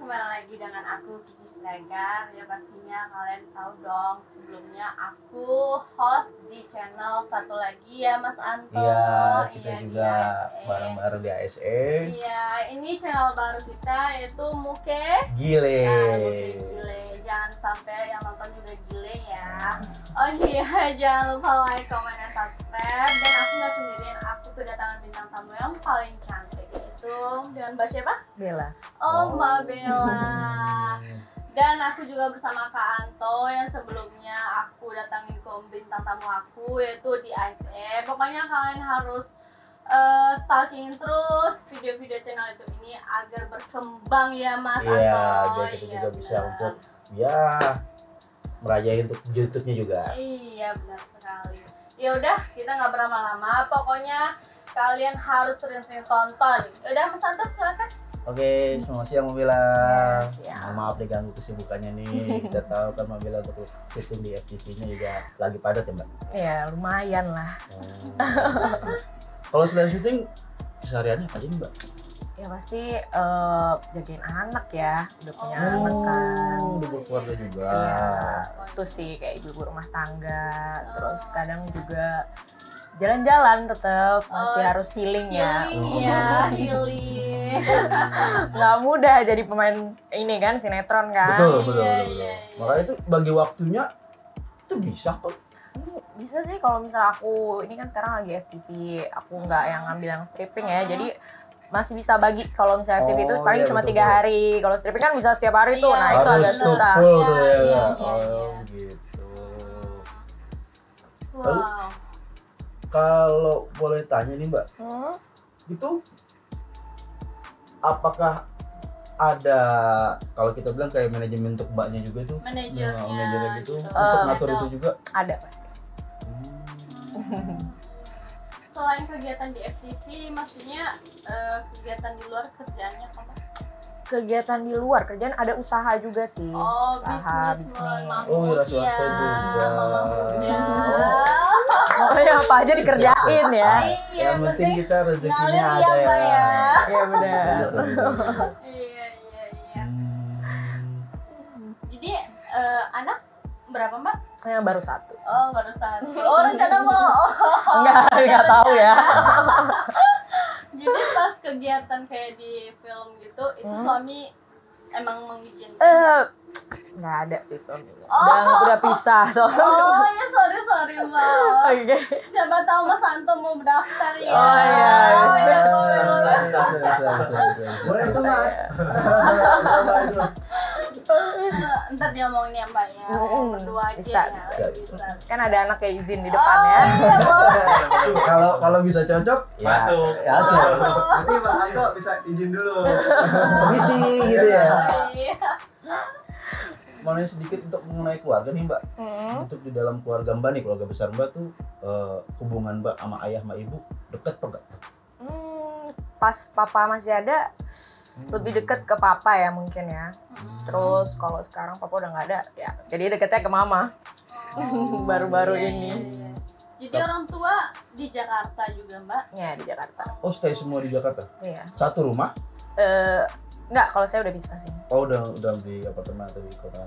kembali lagi dengan aku Kiki Siregar. Ya pastinya kalian tahu dong, sebelumnya aku host di channel satu lagi ya Mas Anto. Iya, kita iya, juga bareng-bareng di ASE. Iya, ini channel baru kita yaitu Muke Gile. Muke Gile. Jangan sampai yang nonton juga gile ya. Oh iya, jangan lupa like, comment, dan subscribe. Dan aku nggak sendirian, aku kedatangan bintang tamu yang paling cantik, yaitu dengan Mbak siapa? Bella. Oh, Mbak Bella. Dan aku juga bersama Kak Anto yang sebelumnya aku datangin ke bintang tamu aku yaitu di ASE. Pokoknya kalian harus stalking terus video-video channel itu ini agar berkembang ya Mas Anto. Iya, biar kita Iya, juga bisa benar. untuk ya merayain untuk YouTube-nya juga. Iya, benar sekali. Ya udah, kita nggak berlama-lama. Pokoknya kalian harus sering-sering tonton. Udah Mas Anto, silakan. Oke, selamat siang Mbak Bella. Ya, siang. Mohon maaf diganggu kesibukannya nih. Kita tahu kan Mbak Bella untuk syuting di FTV-nya juga lagi padat ya Mbak. Ya lumayan lah. Kalau selain syuting, kesehariannya apa aja nih Mbak? Ya pasti jagain anak ya. Udah punya anak kan. Udah berkeluarga juga. Iya, itu sih kayak ibu rumah tangga. Terus kadang juga jalan-jalan tetap masih harus healing ya. Healing ya, healing. Nggak mudah jadi pemain ini kan sinetron kan. Betul. Iya. Makanya itu bagi waktunya itu bisa kok. Bisa sih kalau misal aku ini kan sekarang lagi FTV, aku nggak yang ngambil yang stripping ya, jadi masih bisa bagi. Kalau misalnya FTV itu paling iya, cuma betul, 3 hari, kalau stripping kan bisa setiap hari tuh. Iya. Nah itu agak Harus susah. full tuh ya. Iya. Oh gitu. Wow. Kalau boleh tanya nih Mbak, itu apakah ada, kalau kita bilang kayak manajemen untuk Mbaknya juga tuh, Manajernya manajernya gitu, gitu. untuk ngatur Betul. itu juga? Ada pasti. Selain kegiatan di FTV, maksudnya kegiatan di luar kerjaannya apa? Kegiatan di luar kerjaan ada usaha juga sih. Oh, usaha bisnis. Oh, iya, swasta juga. Oh ya apa aja dikerjain ya. Iya, Yang penting kita rezekinya ngalir ada ya, Mbak, ya. Iya benar. Iya. Hmm. Jadi anak berapa Mbak? Yang baru 1. Oh, baru 1. Oh, rencana mau. Enggak tahu ya. Jadi pas kegiatan kayak di film gitu, itu suami emang mengizinkan? Nggak ada sih suaminya. Oh. Udah pisah soalnya. Oh ya, sorry Mbak. Oke. Siapa tahu Mas Anto mau daftar ya. Oh, iya. Boleh. Boleh tuh Mas. Ntar dia ngomongin ya Mbak ya. Berdua aja Bisa, ya. bisa. Kan ada anak kayak izin di depan ya. Iya, boleh. Kalau bisa cocok, Masuk. Ya, masuk. Berarti Mas Anto bisa izin dulu. Permisi gitu ya. Iya. Mau nanya sedikit untuk mengenai keluarga nih Mbak. Untuk di dalam keluarga Mbak nih, keluarga besar Mbak tuh hubungan Mbak sama ayah sama ibu deket apa enggak? Pas papa masih ada lebih deket ke papa ya mungkin ya. Terus kalau sekarang papa udah nggak ada ya, jadi deketnya ke mama. Baru-baru Iya, ini. iya. Jadi orang tua di Jakarta juga Mbak? Ya di Jakarta. Oh, stay semua di Jakarta? Iya. Satu rumah? Enggak, kalau saya udah bisa sih. Oh, udah di apartemen atau di kota?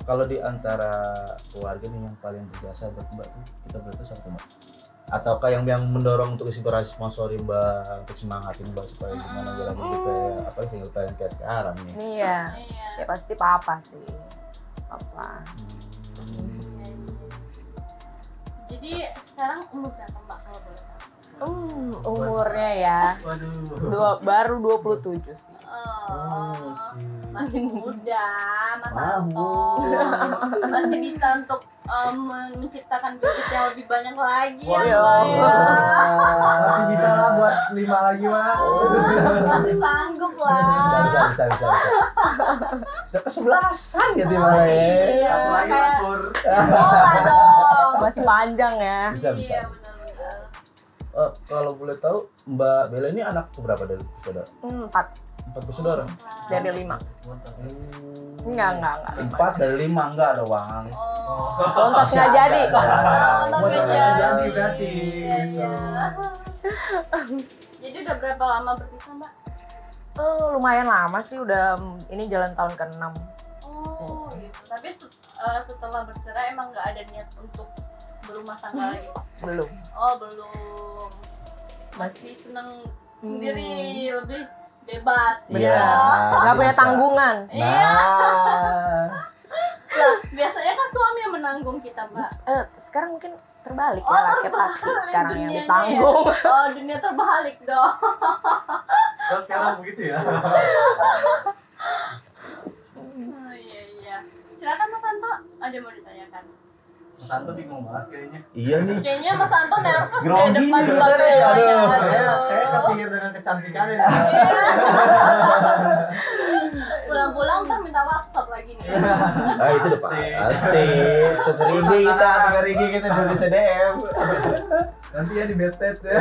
Kalau di antara keluarga nih yang paling berjasa buat Mbak tuh, kita berarti siapa tuh Mbak? Ataukah yang mendorong untuk inspirasi sponsori Mbak, untuk semangatin Mbak supaya gimana jalan hidup kayak apa single parent kayak sekarang nih? Iya. Iya. Ya pasti papa sih. Papa. Jadi sekarang umur berapa Mbak kalau boleh tahu? Umurnya ya baru 27 sih. Masih muda, Mas Anto. Mahu. Masih bisa untuk menciptakan bibit yang lebih banyak lagi ya Iya. Mbak ya. Masih bisa lah buat 5 lagi Mas. Masih sanggup lah. Bisa kesebelasan gitu Mbak. Iya, Satu lagi kayak Mas Pur. bola dong. Masih panjang ya. Bisa. Iya, benar-benar. Kalau boleh tahu Mbak Bella ini anak berapa dari saudara? 4 4 bersaudara? dari 5. Enggak. 4 dari 5 enggak ada uang. Lontot nggak jadi. Lontot Buat nggak nggak jadi. jadi berarti. Iya. Jadi udah berapa lama berpisah Mbak? Lumayan lama sih, udah ini jalan tahun ke-6. Oh gitu. Tapi setelah bercerai emang nggak ada niat untuk berumah tangga lagi? Belum. Oh belum. Masih seneng sendiri, lebih bebas. Iya. Nggak punya bisa. tanggungan. Nah, Lah, biasanya kan suami yang menanggung kita, Mbak. Sekarang mungkin terbalik Oh, ya, laki-laki terbalik sekarang yang dunianya ditanggung. ya? Oh, dunia terbalik dong. Terus sekarang begitu ya. Oh, iya. Silakan Mas Anto, ada mau ditanyakan. Mas Anto bingung banget kayaknya. iya nih. Kayaknya Mas Anto nervous Grogi deh depan nih, Mbak bentar ya. Ketuanya. Kayak kesihir dengan kecantikannya nih. Pulang-pulang ntar minta WhatsApp lagi nih. Ah itu udah pasti. Tukar IG kita dari CDM. Nanti ya di bedted ya.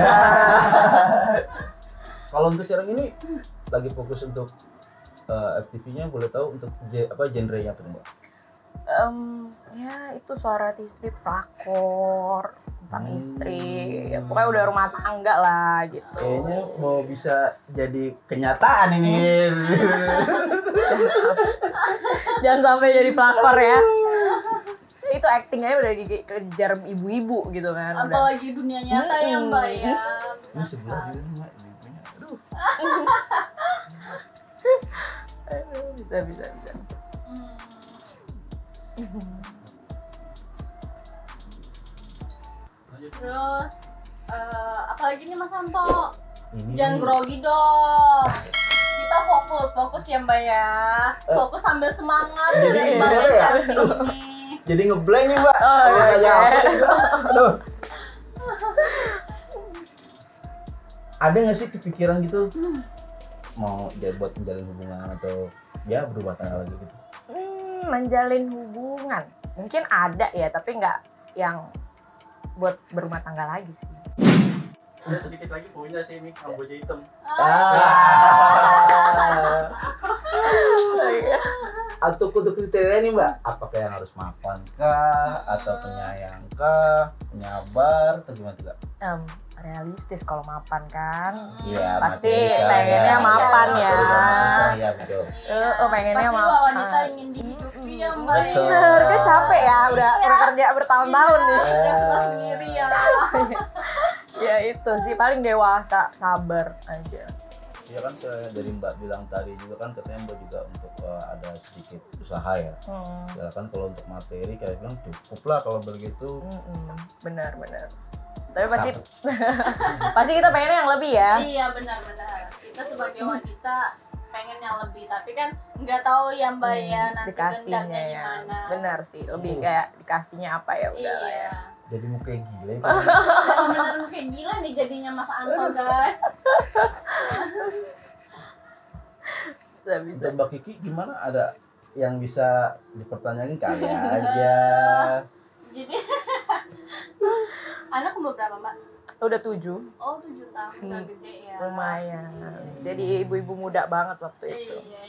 Kalau untuk sekarang ini lagi fokus untuk FTV-nya, boleh tahu untuk genre-nya apa Mbak? Ya itu suara istri, pelakor tentang istri, ya, pokoknya udah rumah tangga lah gitu. Kayaknya mau bisa jadi kenyataan ini. Jangan sampai jadi pelakor ya. Itu actingnya udah dikejar ibu-ibu gitu kan. Udah. Apalagi dunia nyata ya Mbak ya. Ini sebelah juga nih Mbak. Ibunya. Aduh. Bisa. Terus apalagi nih Mas Anto? Ini Jangan grogi dong. Kita fokus ya Mbak ya. Fokus sambil semangat Jadi dari gimana Mbak ya? ini. jadi ngeblank nih Mbak. Oh, Kayak iya. apa gitu. Aduh. Ada nggak sih kepikiran gitu mau jadi buat menjalin hubungan atau ya berubah tangga lagi gitu? Menjalin hubungan mungkin ada ya, tapi nggak yang buat berumah tangga lagi sih. Udah sedikit lagi punya sih ini kamboja hitam. Untuk kriteria nih Mbak, apakah yang harus mapan kah, atau penyayang kah, penyabar, atau gimana juga? Realistis kalau mapan kan. Iya, Pasti materi pengennya kan. mapan ya. Iya betul. Pengennya Pasti mapan. wanita ingin dihidupi ya Mbak. Betul. Bener, kan capek ya, udah kerja bertahun-tahun nih. Kerja keras sendiri ya. Ya itu sih, paling dewasa, sabar aja. Iya kan dari Mbak bilang tadi juga kan katanya Mbak juga untuk ada sedikit usaha ya. Ya kan kalau untuk materi kayak bilang cukup lah kalau begitu. Benar. Tapi pasti pasti kita pengennya yang lebih ya. Iya benar. Kita sebagai wanita pengen yang lebih, tapi kan nggak tahu ya Mbak ya nanti Dikasihnya kehendaknya ya. gimana. Benar sih, lebih kayak dikasihnya apa ya udah lah ya. Iya. Jadi mau kayak gila ya. Benar kayak gila nih jadinya Mas Anto guys. Bisa. Dan Mbak Kiki gimana, ada yang bisa dipertanyakan kali aja? Jadi anak umur berapa Mbak? Udah 7. Oh 7 tahun, udah gede ya. Lumayan. Jadi ibu-ibu muda banget waktu itu. Iya.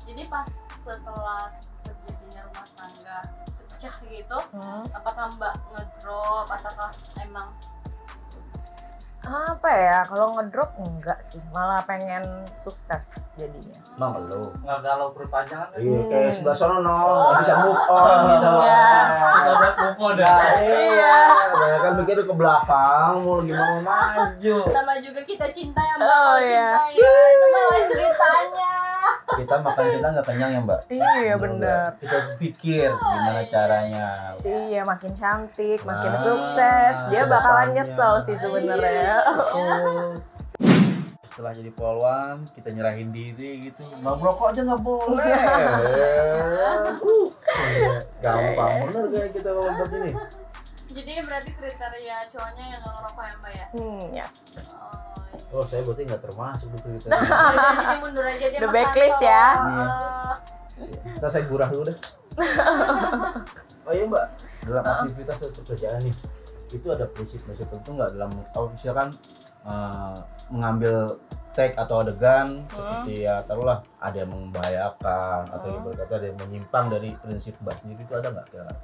Jadi pas setelah terjadinya rumah tangga pecah gitu, apakah Mbak ngedrop ataukah emang Apa ya, kalau ngedrop enggak sih, malah pengen sukses jadinya. Mama lu. Nggak galau berpanjangan kan? Iya, kayak sebelah sono nggak bisa move on gitu. Iya. Sahabat Koko dah. Iya. Banyak kan mikir ke belakang, mau gimana maju. sama juga kita cinta ya Mbak? Oh, Kalau iya. cinta ya, itu malah ceritanya. Kita makan kita nggak kenyang ya Mbak. Iya bener. Kita pikir gimana caranya. Iya, makin cantik, makin Nah, sukses, dia bakalan kedepannya. nyesel sih sebenarnya. Oh. Setelah jadi polwan, kita nyerahin diri gitu. Nggak merokok aja nggak boleh. Gampang bener kayak kita kalau buat ini. Jadi berarti kriteria cowoknya yang nggak ngerokok ya Mbak ya? Ya. Oh, Oh, saya berarti nggak termasuk gitu. jadi mundur aja dia The Mas backlist Anto. ya. Kita saya gurah dulu deh. Oh iya Mbak, dalam aktivitas atau pekerjaan nih, itu ada prinsip-prinsip tertentu nggak dalam, kalau misalkan mengambil take atau adegan seperti ya taruhlah ada yang membahayakan atau yang berkata ada yang menyimpang dari prinsip Mbak sendiri, itu ada nggak kira?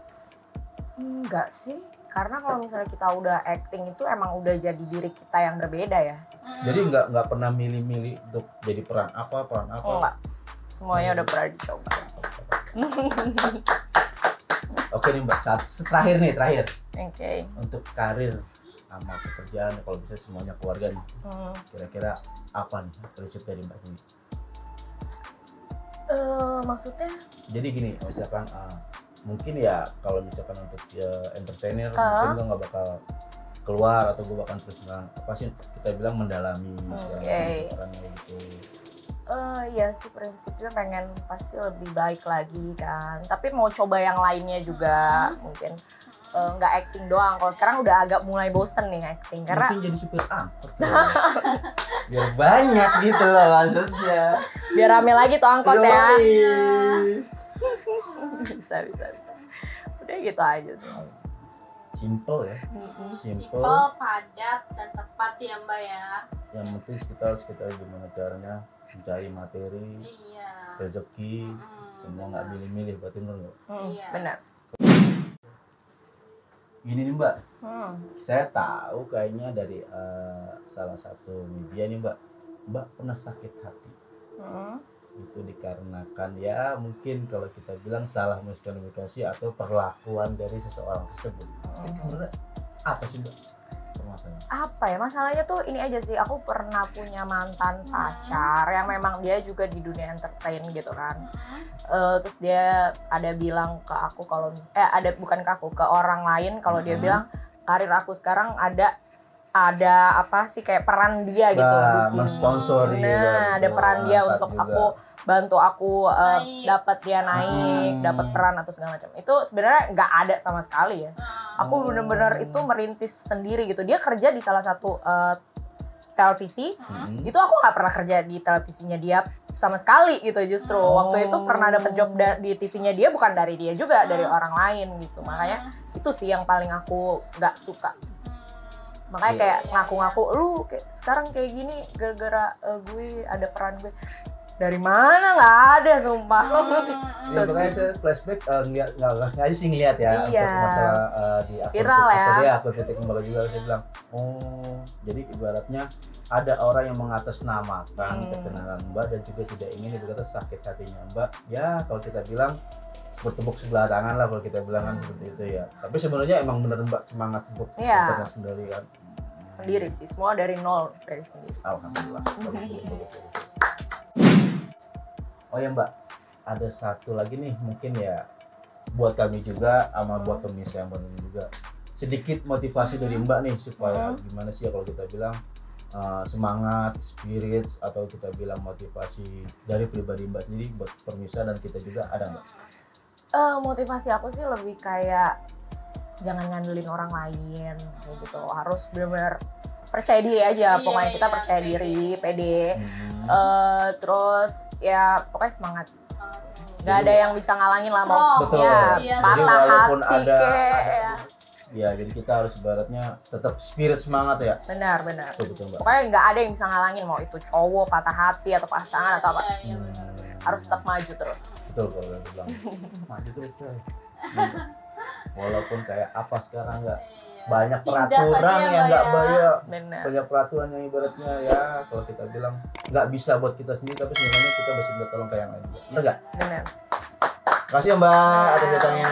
Enggak sih, karena kalau misalnya kita udah acting itu emang udah jadi diri kita yang berbeda ya. Jadi nggak pernah milih-milih untuk jadi peran apa. Enggak. Semuanya udah pernah dicoba. Oke nih Mbak, terakhir. Oke. Untuk karir sama pekerjaan, kalau bisa semuanya keluarga nih. Kira-kira apa nih prinsip dari Mbak sendiri? Maksudnya? Jadi gini, misalkan mungkin ya kalau misalkan untuk entertainer mungkin gue nggak bakal keluar atau gue bakal terus apa sih kita bilang mendalami orangnya gitu. Ya sih prinsipnya pengen pasti lebih baik lagi kan. Tapi mau coba yang lainnya juga mungkin. Nggak acting doang. Kalau sekarang udah agak mulai bosen nih acting karena mungkin jadi supir angkot biar banyak gitu loh maksudnya. Biar rame lagi tuh angkot ya. bisa. Udah gitu aja tuh. Simple ya. Simple, padat dan tepat ya Mbak ya. Yang penting kita gimana caranya mencari materi, rezeki, semua nggak milih-milih, berarti menurut benar. Gini nih Mbak, saya tahu kayaknya dari salah satu media nih Mbak pernah sakit hati. Itu dikarenakan ya mungkin kalau kita bilang salah miskomunikasi atau perlakuan dari seseorang tersebut. Itu sebenarnya apa sih Mbak? Apa ya masalahnya tuh ini aja sih, aku pernah punya mantan pacar yang memang dia juga di dunia entertain gitu kan. Terus dia ada bilang ke aku kalau bukan ke aku, ke orang lain kalau dia bilang karir aku sekarang ada apa sih kayak peran dia gitu di sini. Mensponsori. Nah, ada peran dia untuk juga. Aku bantu aku dapat dia naik, dapat peran atau segala macam. Itu sebenarnya nggak ada sama sekali ya. Aku bener-bener itu merintis sendiri gitu. Dia kerja di salah satu televisi. Itu aku nggak pernah kerja di televisinya dia sama sekali gitu justru. Waktu itu pernah dapat job di TV-nya dia bukan dari dia juga, dari orang lain gitu. Makanya itu sih yang paling aku nggak suka. Makanya kayak ngaku-ngaku lu sekarang kayak gini gara-gara gue ada peran gue. Dari mana? Nggak ada sumpah. Ya makanya saya flashback nggak sih ngeliat ya untuk masalah di akun viral ya. Akun titik kembali juga saya bilang jadi ibaratnya ada orang yang mengatasnamakan ketenaran Mbak dan juga tidak ingin berkata sakit hatinya Mbak. Ya kalau kita bilang bertepuk sebelah tangan lah kalau kita bilang kan seperti itu ya. Tapi sebenarnya emang bener Mbak semangat untuk sendiri kan. Sendiri sih, semua dari nol dari sendiri. Alhamdulillah. Oh ya Mbak, ada satu lagi nih mungkin ya buat kami juga sama buat pemirsa yang baru juga sedikit motivasi dari Mbak nih supaya gimana sih ya kalau kita bilang semangat, spirit atau kita bilang motivasi dari pribadi Mbak sendiri buat pemirsa dan kita juga ada Mbak? Motivasi aku sih lebih kayak jangan ngandelin orang lain kayak gitu, harus benar-benar percaya diri aja. Pokoknya kita percaya diri, pede. Terus ya pokoknya semangat. Gak ada yang bisa ngalangin lah mau patah hati kayak. Ya jadi kita harus ibaratnya tetap spirit semangat ya. Benar. Betul, pokoknya nggak ada yang bisa ngalangin mau itu cowok patah hati atau pasangan atau apa. Harus tetap maju terus. Betul kalau saya bilang maju terus coy. Walaupun kayak apa sekarang nggak banyak peraturan yang nggak banyak peraturan yang ibaratnya ya kalau kita bilang nggak bisa buat kita sendiri tapi sebenarnya kita bisa minta tolong ke yang lain. Benar nggak? Benar. Terima kasih Mbak atas datangnya.